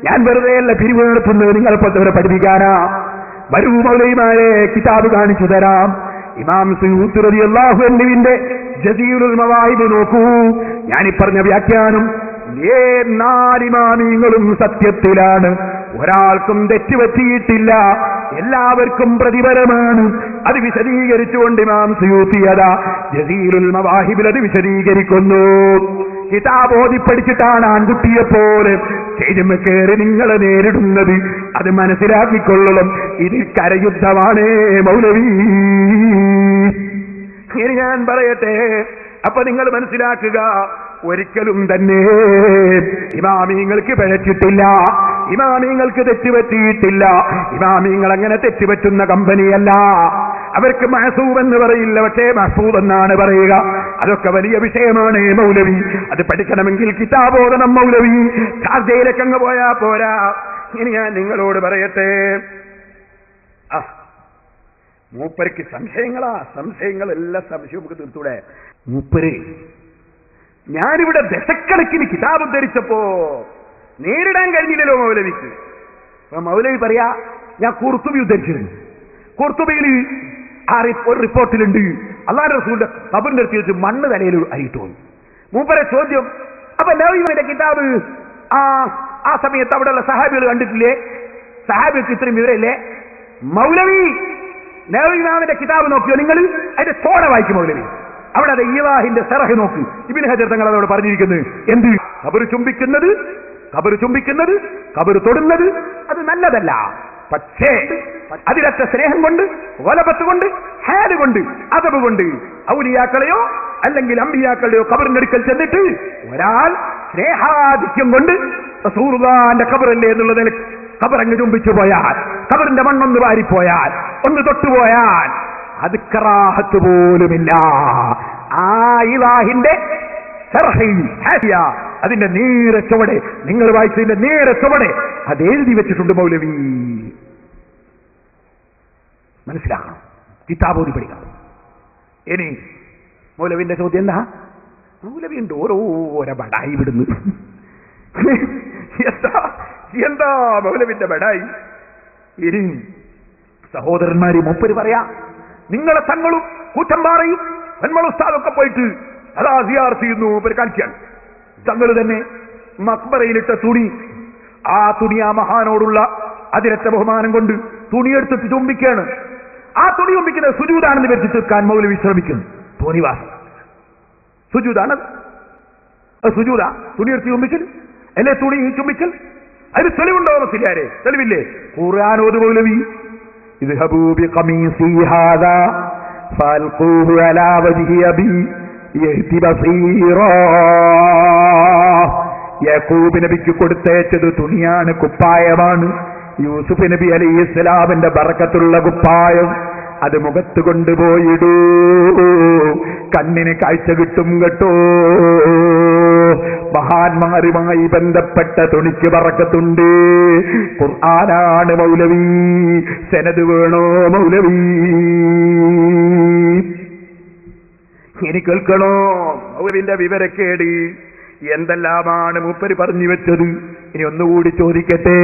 ഞാൻ വെറുതെയല്ല പിരിവ് നടത്തുന്നത് നിങ്ങളെപ്പോലത്തവരെ പഠിപ്പിക്കാനാ. വരൂ മൗലവിമാരെ, കിതാബ് കാണിച്ചു തരാം. ഇമാം സുയൂത്തി റളിയല്ലാഹു അൻഹുവിന്റെ ജസീലുൽ മവാഹിബ് നോക്കൂ. ഞാനീ പറഞ്ഞ വ്യാഖ്യാനം നാലിമാമിങ്ങളും സത്യത്തിലാണ്. ഒരാൾക്കും തെറ്റുപറ്റിയിട്ടില്ല, എല്ലാവർക്കും പ്രതിഫലമാണ്. അത് വിശദീകരിച്ചുകൊണ്ട് ഇമാം സുയൂത്തി അതാ ജസീലുൽ മവാഹിബിൽ അത് വിശദീകരിക്കുന്നു. കിതാബ് ഓതി പഠിച്ചിട്ടാണ് ആൺകുട്ടിയെപ്പോലെ സ്റ്റേജിൽ കയറി നിങ്ങളെ നേരിടുന്നത്. അത് മനസ്സിലാക്കിക്കൊള്ളണം. ഇത് കരയുദ്ധമാണ് മൗലവി. ഇനി ഞാൻ പറയട്ടെ, അപ്പൊ നിങ്ങൾ മനസ്സിലാക്കുക, ഒരിക്കലും തന്നെ ഇമാമിങ്ങൾക്ക് പിഴച്ചിട്ടില്ല, ഇമാമിങ്ങൾക്ക് തെറ്റുപറ്റിയിട്ടില്ല. ഇമാമിങ്ങൾ അങ്ങനെ തെറ്റുപറ്റുന്ന കമ്പനിയല്ല. അവർക്ക് മഹസൂബ് എന്ന് പറയില്ല, പക്ഷേ മഹ്ഫൂദ് എന്നാണ് പറയുക. അതൊക്കെ വലിയ വിഷയമാണ് മൗലവി. അത് പഠിക്കണമെങ്കിൽ കിതാബോധനം മൗലവി. ഖാസയിലേക്ക് അങ്ങ് പോയാ പോരാ. ഇനി ഞാൻ നിങ്ങളോട് പറയട്ടെ, മൂപ്പർക്ക് സംശയങ്ങളെല്ലാം സംശയം നമുക്ക് തീർത്തൂടെ? മൂപ്പര് ഞാനിവിടെ ദശക്കണക്കിന് കിതാബ് ഉദ്ധരിച്ചപ്പോ നേരിടാൻ കഴിഞ്ഞില്ലല്ലോ മൗലവിക്ക്. അപ്പൊ മൗലവി പറയാ, ഞാൻ ഖുർത്തുബി ഉദ്ധരിച്ചിരുന്നു. ഖുർത്തുബിയിൽ ഒരു റിപ്പോർട്ടിലുണ്ട്, അല്ലാഹുവിന്റെ റസൂലിന്റെ ഖബറിന്റെ അടുത്ത് വെച്ച് മണ്ണ് തലയിൽ അരിയിട്ടു വന്നു. മൂപ്പരെ ചോദ്യം, അപ്പൊ നബിയുടെ കിതാബ് ആ സമയത്ത് അവിടെയുള്ള സഹാബികൾ കണ്ടിട്ടില്ലേ? സഹാബികൾക്ക് ഇത്രയും വിവരമില്ലേ? മൗലവി നബിയുടെ കിതാബ് നോക്കിയോ നിങ്ങൾ? അതിന്റെ തോട വായിക്കും മൗലവി. അവിടെ അത് ഈവാഹിന്റെ സെറഹ് നോക്ക്. ഇബ്നു ഹജർ തങ്ങൾ അതോട് പറഞ്ഞിരിക്കുന്നത് എന്ത്? ഖബർ ചുംബിക്കുന്നത്, ഖബർ തൊടുന്നത് അത് നല്ലതല്ല. പക്ഷേ അതിലൊക്കെ സ്നേഹം കൊണ്ട്, വലപത്ത് കൊണ്ട്, ഹാല് കൊണ്ട്, അദബ് കൊണ്ട് ഔലിയാക്കളെയോ അല്ലെങ്കിൽ അമ്പിയാക്കളുടെയോ ഖബറിന്റെ അടുക്കൽ ചെന്നിട്ട് ഒരാൾ സ്നേഹാധിക്യം കൊണ്ട് റസൂലുള്ളാഹിന്റെ ഖബറല്ലേ എന്നുള്ള നിലയ്ക്ക് ഖബറങ്ങ് ചുംബിച്ചു പോയാൽ, ഖബറിന്റെ മണ്ണൊന്ന് വാരിപ്പോയാൽ, ഒന്ന് തൊട്ടുപോയാൽ അത് കറാഹത്ത് പോലുമില്ല. ആ ഇലാഹിന്റെ അതിന്റെ നേരെ ചുവടെ, നിങ്ങൾ വായിച്ചതിന്റെ നേരെ ചുവടെ അത് എഴുതി വെച്ചിട്ടുണ്ട് മൗലവി. മനസ്സിലാക്കണം, കിതാബോധി പഠിക്കണം. ഇനി മൗലവിന്റെ ചോദ്യം എന്താ? മൗലവിയുണ്ട് ഓരോരോ ബടായി വിടുന്നു. എന്താ മൗലവിന്റെ ബടായി? ഇനി സഹോദരന്മാരെ, മൂപ്പര് പറയാ, നിങ്ങളെ തങ്ങളും കൂറ്റമ്പാറയും ഉസ്താദൊക്കെ പോയിട്ട് അതാ സിയാറത്ത് ചെയ്യുന്നു. മൂപ്പര് കാണിക്കാൻ തങ്ങൾ തന്നെ മക്ബറയിലിട്ട തുണി, ആ തുണി ആ മഹാനോടുള്ള അതിരറ്റ ബഹുമാനം കൊണ്ട് തുണിയെടുത്തിട്ട് ചുംബിക്കാണ്. ആ തുണി ചുംബിക്കുന്നത് സുജൂദാണെന്ന് വെച്ച് തീർക്കാൻ മൗലവി ശ്രമിക്കുന്നു. തോന്നിവാസം സുജൂദാണ്. സുജൂദാ തുണിയെടുത്ത് ചുംബിക്കൽ അല്ലെ? തുണി ചുംബിക്കൽ അതിന് തെളിവുണ്ടോ? സിലാരെ തെളിവില്ലേ? ഖുർആനോത് മൗലവി, اذهبوا بقميصي هذا فالقوه على وجه ابي يهدي بصيرا. യാക്കൂബ് നബിക്ക് കൊടുത്തയച്ചത് തുണിയാണ്, കുപ്പായമാണ്. യൂസുഫ് നബി അലൈഹിസ്സലാമിന്റെ ബറക്കത്തുള്ള കുപ്പായം. അത് മുഖത്ത് കൊണ്ടുപോയിടൂ, കണ്ണിന് കാഴ്ച കിട്ടും കേട്ടോ. മഹാന്മാരുമായി ബന്ധപ്പെട്ട തുണിക്ക് ബറക്കത്തുണ്ട്. ഖുർആനാണ് മൗലവി. സനദ് വേണോ മൗലവി? ഇനി കേൾക്കണോ മൗലവിന്റെ വിവരക്കേട്? എന്തെല്ലാമാണ് മൂപ്പര് പറഞ്ഞു വെച്ചത്? ഇനി ഒന്നുകൂടി ചോദിക്കട്ടെ,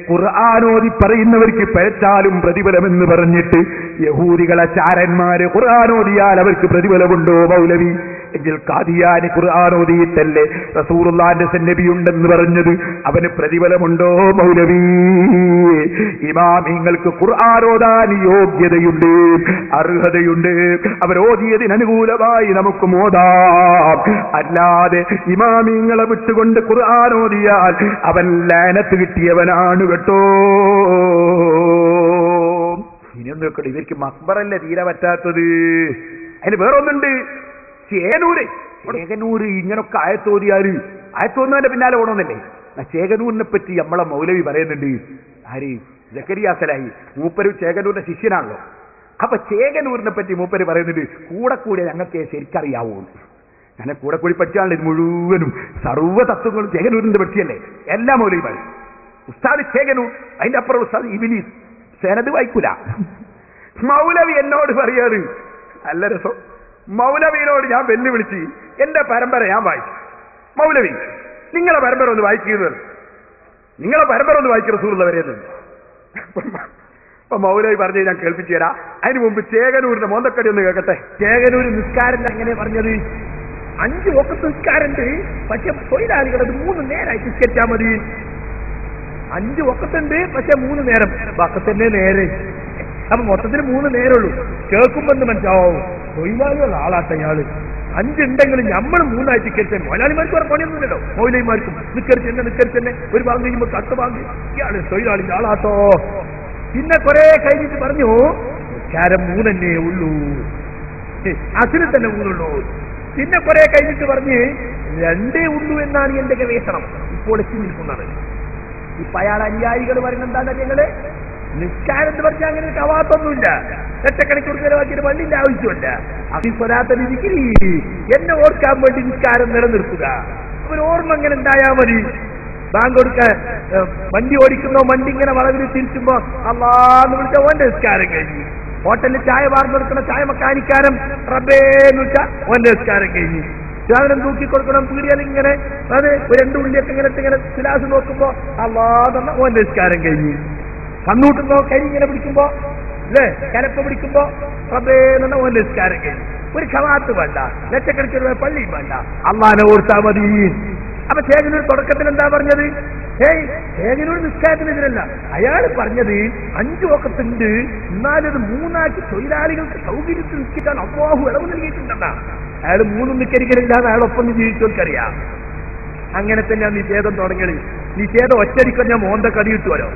ഖുർആനോദി പറയുന്നവർക്ക് പഴച്ചാലും പ്രതിഫലമെന്ന് പറഞ്ഞിട്ട് യഹൂദികളെ ചാരന്മാര് ഖുർആനോദിയാൽ അവർക്ക് പ്രതിഫലമുണ്ടോ മൗലവി? എങ്കിൽ ഖാദിയാനി ഖുർആനോദിയിട്ടല്ലേ റസൂലുള്ളാഹിന്റെ സന്നബിയുണ്ടെന്ന് പറഞ്ഞത്? അവന് പ്രതിഫലമുണ്ടോ മൗലവി? ഇമാമിങ്ങൾക്ക് ഖുർആനോദാൻ യോഗ്യതയുണ്ട്, അർഹതയുണ്ട്. അവരോദിയതിന് അനുകൂലമായി നമുക്ക് ഓതാം. അല്ലാതെ ഇമാമിങ്ങളെ വിട്ടുകൊണ്ട് ഖുർആനോദിയാൽ അവൻ ലാനത്ത് കിട്ടിയവനാണ് കേട്ടോ. ഇനിയൊന്നും നോക്കട്ടെ, ഇവർക്ക് മക്ബറല്ലേ തീരെ പറ്റാത്തത്. അതിന് വേറൊന്നുണ്ട്. ചേകനൂര് ഇങ്ങനൊക്കെ ആയത്തോതിയാല് ആയത്തോന്നതിന്റെ പിന്നാലെ ഓടണമെന്നല്ലേ? ചേകനൂരിനെ പറ്റി നമ്മളെ മൗലവി പറയുന്നുണ്ട്. ആര്? സക്കരിയ സലാഹി. മൂപ്പര് ചേകനൂരിന്റെ ശിഷ്യനാണല്ലോ. അപ്പൊ ചേകനൂരിനെ പറ്റി മൂപ്പര് പറയുന്നുണ്ട്, കൂടെ കൂടെ ഞങ്ങൾക്ക് ശരിക്കറിയാവൂ. ഞാൻ കൂടെ കൂടി പഠിച്ചാണ് ഇത് മുഴുവനും സർവ്വ തത്വങ്ങളും ചേകനൂരിന്റെ പറ്റിയല്ലേ എല്ലാ മൗലവിമാരും. ഉസ്താദ് ചേകനൂർ, അതിന്റെ അപ്പുറം ഉസ്താദ് ഇബ്ലീസ്. സനദ് വായിക്കൂല. മൗലവി എന്നോട് പറയാറ്, നല്ല രസം. മൗലവിനോട് ഞാൻ വെല്ലുവിളിച്ച് എന്റെ പരമ്പര ഞാൻ വായിച്ചു. മൗലവി നിങ്ങളെ പരമ്പര ഒന്ന് വായിക്കുന്നത്. നിങ്ങളെ പരമ്പര ഒന്ന് വായിക്കും റസൂലുള്ള വരെയെന്ന്. അപ്പൊ മൗലവി പറഞ്ഞ് ഞാൻ കേൾപ്പിച്ചു തരാം. അതിന് മുമ്പ് ചേകനൂരിന്റെ മോന്തക്കടി ഒന്ന് കേൾക്കട്ടെ. ചേകനൂര് നിസ്കാരം എങ്ങനെ പറഞ്ഞത്? 5 വഖത്ത് നിസ്കാരണ്ട്, പക്ഷെ തൊഴിലാളികൾ അത് 3 നേരമായി നിസ്കരിച്ചാൽ മതി. 5 വഖത്തുണ്ട്, പക്ഷെ 3 നേരം വഖത്തന്നെ നേരെ. അപ്പൊ മൊത്തത്തിൽ 3 നേരമുള്ളൂ. കേൾക്കുമ്പോ എന്ത് മനസ്സിലാവും? തൊഴിലാളികൾ ആളാട്ട ഇയാള്. 5 ഉണ്ടെങ്കിലും നമ്മൾ 3 ആയി നിസ്കരിച്ചേ. മൊലാളിമാർക്ക് വേറെ പണിയൊന്നുമില്ലല്ലോ. മൗലവിമാർക്കും നിസ്കരിച്ചെന്നെ ഒരു ഭാഗം കഴിയുമ്പോൾ 10 ഭാഗം ഇയാള് തൊഴിലാളിന്റെ ആളാട്ടോ. പിന്നെ കുറെ കഴിഞ്ഞിട്ട് പറഞ്ഞു നിസ്കാരം 3 തന്നെ ഉള്ളൂ, അതിൽ തന്നെ 3 ഉള്ളൂ. പിന്നെ കുറെ കഴിഞ്ഞിട്ട് പറഞ്ഞ് 2 ഉള്ളൂ എന്നാണ് എന്റെ ഗവേഷണം. ഇപ്പോൾ എത്തി നിൽക്കുന്നത്. ഇപ്പൊ അയാൾ അനുയായികൾ പറയുന്നെന്താണ്? ഞങ്ങള് നിസ്കാരം എന്ന് പറഞ്ഞാൽ അങ്ങനെ കവാത്തൊന്നുമില്ല, ലക്ഷക്കണക്കിന് ചെലവാക്കിയിട്ട് പള്ളിന്റെ ആവശ്യമില്ല. അതിസ്വലാത്തരിക്ക് എന്നെ ഓർക്കാൻ വേണ്ടി നിസ്കാരം നിലനിർത്തുക. ഒരു ഓർമ്മ ഇങ്ങനെ ഉണ്ടായാൽ മതി. ബാങ്ക് കൊടുക്കാൻ വണ്ടി ഓടിക്കുന്നോ, വണ്ടി ഇങ്ങനെ വളവിൽ തിരിച്ചുമ്പോ അള്ളാന്ന് വിളിച്ച ഓന്റെ നിസ്കാരം കഴിഞ്ഞു. ഹോട്ടലിൽ ചായ വാർന്നു കൊടുക്കണം, ചായ മക്കാനിക്കാരം റബ്ബേന്ന് വെച്ചാൽ ഓന്റെ നിസ്കാരം കഴിഞ്ഞു. സാധനം തൂക്കി കൊടുക്കണം, പീടിയാൽ ഇങ്ങനെ അത് 2 ഉള്ളിയൊക്കെ ഇങ്ങനെ ശിലാസ് നോക്കുമ്പോ അള്ളാന്ന് ഓന്റെ നിസ്കാരം കഴിഞ്ഞു. കണ്ണൂട്ടുമ്പോ കരി ഇങ്ങനെ പിടിക്കുമ്പോ അല്ലേ, കലപ്പ പിടിക്കുമ്പോ റബ്ബേന്ന് ഓന്റെ നിസ്കാരം കഴിഞ്ഞു. ഒരു ഖവാത്ത് വേണ്ട, ലക്ഷക്കണക്കിന് പള്ളിയും വേണ്ട, അള്ളാനെ ഓർത്താ മതി. അപ്പൊ ചേകനൂർ തുടക്കത്തിൽ എന്താ പറഞ്ഞത്? ചേകനൂർ നിസ്കാരത്തിനെതിരല്ല. അയാൾ പറഞ്ഞത് 5 വഖത്തുണ്ട്, എന്നാലത് 3 ആക്കി തൊഴിലാളികൾക്ക് സൗകര്യത്തിൽ നിസ്കരിക്കാൻ അല്ലാഹു ഇളവ് നൽകിയിട്ടുണ്ടെന്നാ. അയാൾ 3 നിസ്കരിക്കലില്ലാതെ അയാളൊപ്പം ജീവിച്ചവർക്കറിയാം. അങ്ങനെ തന്നെയാണ് നിഷേധം തുടങ്ങിയത്. നിഷേധം ഒറ്റടിക്കാൻ ഞാൻ മോന്തക്കടി കിട്ടുമല്ലോ.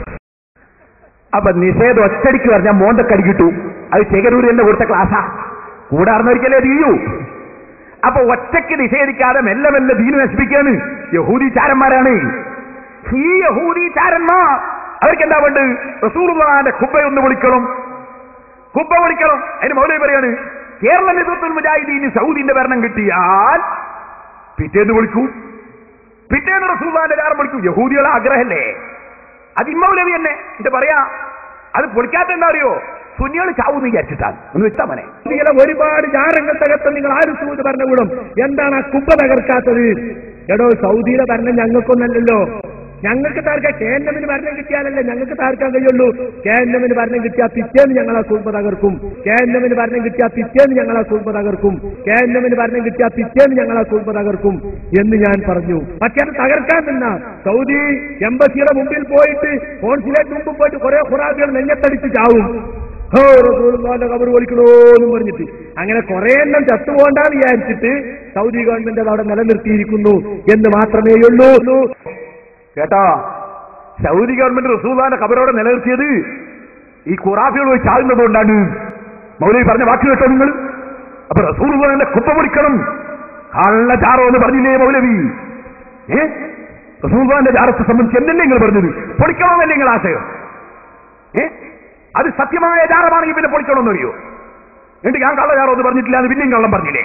അപ്പൊ നിഷേധം ഒറ്റടിക്ക് പറഞ്ഞാൽ മോന്തക്കടി കിട്ടും. അത് ചേകനൂർ തന്നെ കൊടുത്ത ക്ലാസ്സാ, കൂടാർന്നൊരിക്കലേ തീയൂ. അപ്പൊ ഒറ്റയ്ക്ക് നിഷേധിക്കാതെ മെല്ലെ മെല്ലെ ദീന് നശിപ്പിക്കാണ് യഹൂദിചാരന്മാരാണ്. ഈ യഹൂദിചാരന്മാർ അവർക്ക് എന്താ വേണ്ടത്? റസൂലുള്ളാഹിന്റെ ഖുബ്ബയൊന്ന് വിളിക്കണം, ഖുബ്ബ വിളിക്കണം. അതിന് മൗലവി പറയാണ്, കേരള നേതൃത്വത്തിൽ മുജാഹിദീന് സൗദിന്റെ ഭരണം കിട്ടിയാൽ പിറ്റേന്ന് വിളിക്കൂ, പിറ്റേന്ന് റസൂലുള്ളാഹിന്റെ ജാറം വിളിക്കൂ. യഹൂദികളെ ആഗ്രഹല്ലേ? അത് ഇമ്മൗലവി തന്നെ എന്താ പറയാ. അത് പൊളിക്കാത്ത എന്താ അറിയോ? സുന്നികൾ ചാവൂന്ന് വിചാരിച്ചിട്ടാണ് ഒന്ന് വെച്ചാ മനെ. ഒരുപാട് ജാരങ്ങൾ തകർത്ത നിങ്ങൾ ആരും സൗദി ഭരണകൂടം എന്താണ് ആ കുബ്ബ തകർക്കാത്തത്? എടോ, സൗദിയിലെ ഭരണം ഞങ്ങൾക്കൊന്നല്ലല്ലോ. ഞങ്ങൾക്ക് താർക്കാൻ കേന്ദ്രമിന് ഭരണം കിട്ടിയാലല്ലേ ഞങ്ങൾക്ക് താർക്കാൻ കഴിയുള്ളൂ. കേന്ദ്രമിന് ഭരണം കിട്ടിയാൽ പിറ്റേന്ന് ഞങ്ങൾ ആ കുബ്ബ തകർക്കും. കേന്ദ്രമിന് ഭരണം കിട്ടിയാൽ പിറ്റേന്ന് ഞങ്ങൾ ആ കുബ്ബ തകർക്കും. കേന്ദ്രമിന് ഭരണം കിട്ടിയാൽ പിറ്റേന്ന് ഞങ്ങൾ ആ കുബ്ബ തകർക്കും എന്ന് ഞാൻ പറഞ്ഞു. പക്ഷെ അത് തകർക്കാൻ നിന്ന സൗദി എംബസിയുടെ മുമ്പിൽ പോയിട്ട് കോൺസുലേറ്റ് മുമ്പിൽ പോയിട്ട് കുറെ ഖുറാബികൾ നെഞ്ഞത്തടിച്ച് ചാവും. റസൂലുള്ളാഹിന്റെ ഖബർ വലിക്കണോന്നും പറഞ്ഞിട്ട് അങ്ങനെ കുറെ എണ്ണം ചത്തുപോകണ്ടെന്ന് വിചാരിച്ചിട്ട് സൗദി ഗവൺമെന്റ് അത് അവിടെ നിലനിർത്തിയിരിക്കുന്നു എന്ന് മാത്രമേ ഉള്ളൂ. കേട്ടോ, സൗദി ഗവൺമെന്റ് റസൂലുള്ളാഹിന്റെ ഖബറോടെ നിലനിർത്തിയത് ഈ ഖുറാഫികൾ പോയി ചാകുന്നതുകൊണ്ടാണ്. മൗലവി പറഞ്ഞ വാക്ക് കേട്ടോ നിങ്ങൾ. അപ്പൊ റസൂലുള്ളാഹിന്റെ ഖുബ്ബ പൊളിക്കണം, കള്ള ജാറോ എന്ന് പറഞ്ഞില്ലേ മൗലവി? റസൂലുള്ളാഹിന്റെ ജാറത്തെ സംബന്ധിച്ച് എന്നല്ലേ നിങ്ങൾ പറഞ്ഞത്? പൊളിക്കണമെന്നല്ലേ നിങ്ങൾ ആശയം? അത് സത്യമായ ജാറമാണെങ്കിൽ പിന്നെ പൊളിക്കണമെന്ന് അറിയോ? എന്നിട്ട് ഞാൻ കള്ള ജാറോ എന്ന് പറഞ്ഞിട്ടില്ല, അത് പിന്നെയും കള്ളം പറഞ്ഞില്ലേ?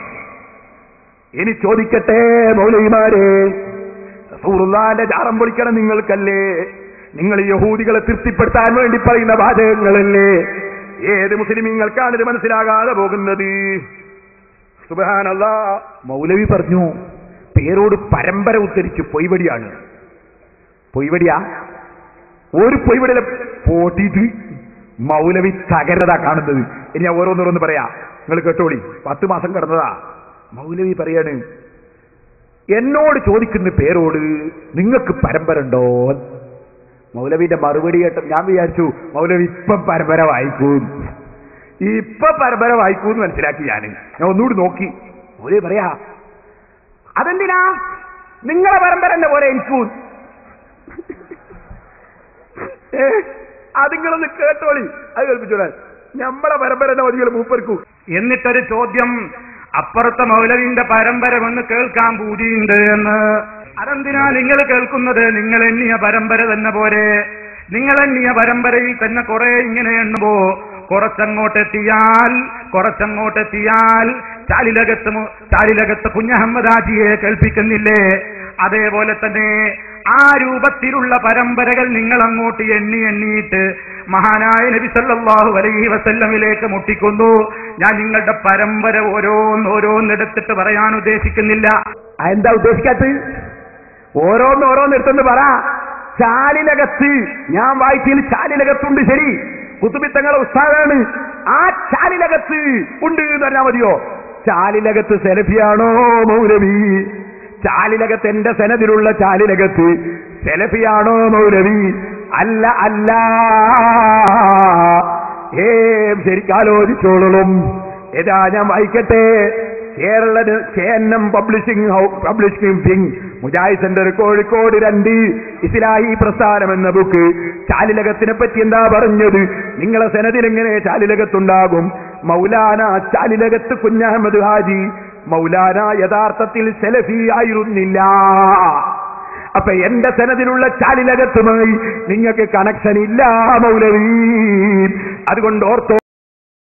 ഇനി ചോദിക്കട്ടെ മൗലവിമാരെ, റസൂലുള്ളാഹിന്റെ ജാറം പൊളിക്കണം നിങ്ങൾക്കല്ലേ? നിങ്ങൾ യഹൂദികളെ തൃപ്തിപ്പെടുത്താൻ വേണ്ടി പറയുന്ന വാചകങ്ങളല്ലേ? ഏത് മുസ്ലിമീങ്ങൾക്കാണ് ഇത് മനസ്സിലാകാതെ പോകുന്നത്? സുബ്ഹാനല്ലാഹ്. മൗലവി പറഞ്ഞു പേരോട് പരമ്പര ഉദ്ധരിച്ച് പൊയ്വടിയാണ്. പൊയ്വടിയാ? ഒരു പൊയ്വടിയിലെ പോട്ടിയിട്ട് മൗലവി തകരതാ കാണുന്നത്. ഇനി ഞാൻ ഓരോന്നോരോന്ന് പറയാ, നിങ്ങൾ കേട്ടോളി. 10 മാസം കിടന്നതാ. മൗലവി പറയാണ്, എന്നോട് ചോദിക്കുന്ന പേരോട് നിങ്ങൾക്ക് പരമ്പര ഉണ്ടോ? മൗലവിന്റെ മറുപടി കേട്ട ഞാൻ വിചാരിച്ചു മൗലവി ഇപ്പം പരമ്പര വായിക്കും, ഇപ്പൊ പരമ്പര വായിക്കൂന്ന് മനസ്സിലാക്കി. ഞാൻ ഒന്നുകൂടി നോക്കി. മൗലവി പറയാ, അതെന്തിനാ നിങ്ങളെ പരമ്പര എന്നെ പോലെ എനിക്കൂ. അതിങ്ങളൊന്ന് കേട്ടോളി, അത് കേൾപ്പിച്ചോളാൻ. നമ്മളെ പരമ്പര എന്നെ മതികൾ മൂപ്പർക്കൂ. എന്നിട്ടൊരു ചോദ്യം, അപ്പുറത്തെ മൗലവിന്റെ പരമ്പര ഒന്ന് കേൾക്കാൻ പൂതിയുണ്ട് എന്ന്. അതെന്തിനാ നിങ്ങൾ കേൾക്കുന്നത്? നിങ്ങൾ എണ്ണിയ പരമ്പര തന്നെ പോരെ. നിങ്ങൾ എണ്ണിയ പരമ്പരയിൽ തന്നെ കുറെ ഇങ്ങനെ എണ്ണുമ്പോ കുറച്ചങ്ങോട്ടെത്തിയാൽ ചാലിലകത്ത് കുഞ്ഞഹമ്മദാജിയെ കേൾപ്പിക്കുന്നില്ലേ? അതേപോലെ തന്നെ ആ രൂപത്തിലുള്ള പരമ്പരകൾ നിങ്ങൾ അങ്ങോട്ട് എണ്ണിയിട്ട് മഹാനായ നബി സല്ലല്ലാഹു അലൈഹി വസല്ലമിലേക്ക് മുട്ടിക്കുന്നു. ഞാൻ നിങ്ങളുടെ പരമ്പര ഓരോന്നെടുത്തിട്ട് പറയാൻ ഉദ്ദേശിക്കുന്നില്ല. എന്താ ഉദ്ദേശിക്കാത്തത്? ഓരോന്നെടുത്തെന്ന് പറ. ചാലിലകത്ത്, ഞാൻ വായിച്ചതിൽ ചാലിലകത്തുണ്ട്, ശരി, കുത്തുബിത്തങ്ങളെ ഉസ്താദാണ്, ആ ചാലിലകത്ത് ഉണ്ട് എന്ന് പറഞ്ഞാൽ മതിയോ? ചാലിലകത്ത് സെലഫിയാണോ മൗലവി? ചാലിലകത്ത്, എന്റെ സനദിലുള്ള ചാലിലകത്ത് സെലഫിയാണോ മൗലവി? അല്ല അല്ല. ശരിക്കാലോചിച്ചോളും. ഏതാ ഞാൻ വായിക്കട്ടെ. Kerala KNM publishing Mujahid centre Kozhikode 2 ഇസ്ലാഹി പ്രസ്ഥാനം എന്ന ബുക്ക്. ചാലിലകത്തിനെ പറ്റി എന്താ പറഞ്ഞത്? നിങ്ങളെ സനദിൽ എങ്ങനെ ചാലിലകത്തുണ്ടാകും? മൗലാന ചാലിലകത്ത് കുഞ്ഞഹമ്മദ് ഹാജി മൗലാന യഥാർത്ഥത്തിൽ സെലഫി ആയിരുന്നില്ല. അപ്പൊ എന്റെ സനദിലുള്ള ചാലിലകത്തുമായി നിങ്ങൾക്ക് കണക്ഷൻ ഇല്ല മൗലവി. അതുകൊണ്ട് ഓർത്തോ.